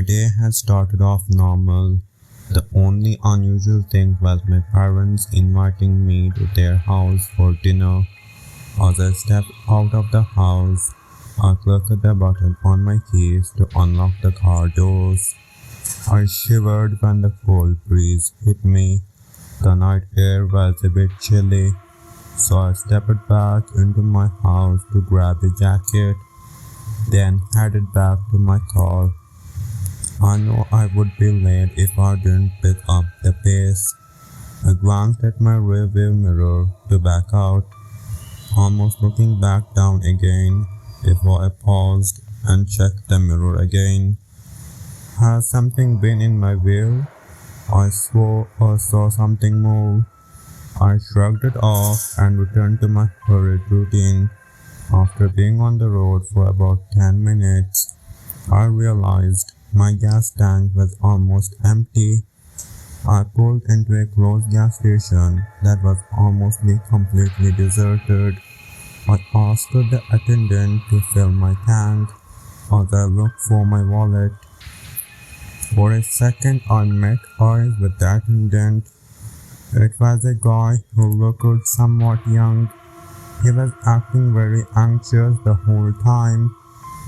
My day had started off normal. The only unusual thing was my parents inviting me to their house for dinner. As I stepped out of the house, I clicked the button on my keys to unlock the car doors. I shivered when the cold breeze hit me. The night air was a bit chilly, so I stepped back into my house to grab a jacket, then headed back to my car. I knew I would be late if I didn't pick up the pace. I glanced at my rearview mirror to back out, almost looking back down again before I paused and checked the mirror again. Has something been in my view? I swore I saw something move. I shrugged it off and returned to my hurried routine. After being on the road for about 10 minutes, I realized my gas tank was almost empty. I pulled into a closed gas station that was almost completely deserted. I asked the attendant to fill my tank as I looked for my wallet. For a second, I met eyes with the attendant. It was a guy who looked somewhat young. He was acting very anxious the whole time,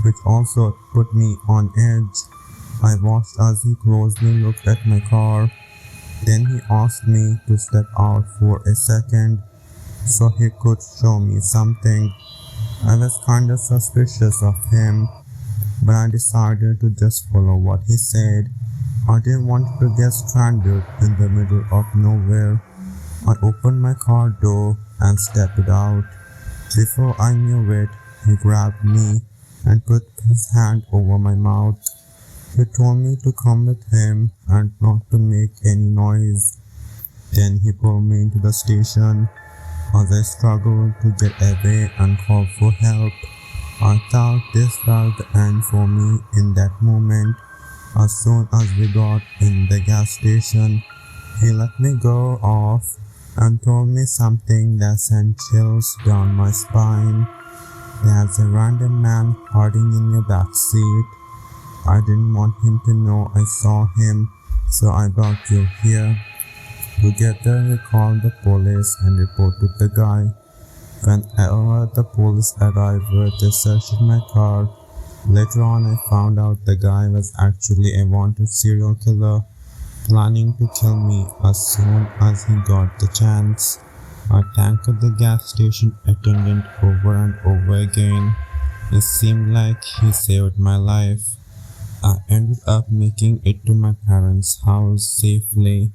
which also put me on edge. I watched as he closely looked at my car. Then he asked me to step out for a second so he could show me something. I was kinda suspicious of him, but I decided to just follow what he said. I didn't want to get stranded in the middle of nowhere. I opened my car door and stepped out. Before I knew it, he grabbed me and put his hand over my mouth. He told me to come with him and not to make any noise. Then he pulled me into the station. As I struggled to get away and call for help, I thought this was the end for me in that moment. As soon as we got in the gas station, he let me go off and told me something that sent chills down my spine. There's a random man hiding in your back seat. I didn't want him to know I saw him, so I brought you here. Together we called the police and reported the guy. Whenever the police arrived, they searched my car. Later on, I found out the guy was actually a wanted serial killer, planning to kill me as soon as he got the chance. I thanked the gas station attendant over and over again. It seemed like he saved my life. I ended up making it to my parents' house safely.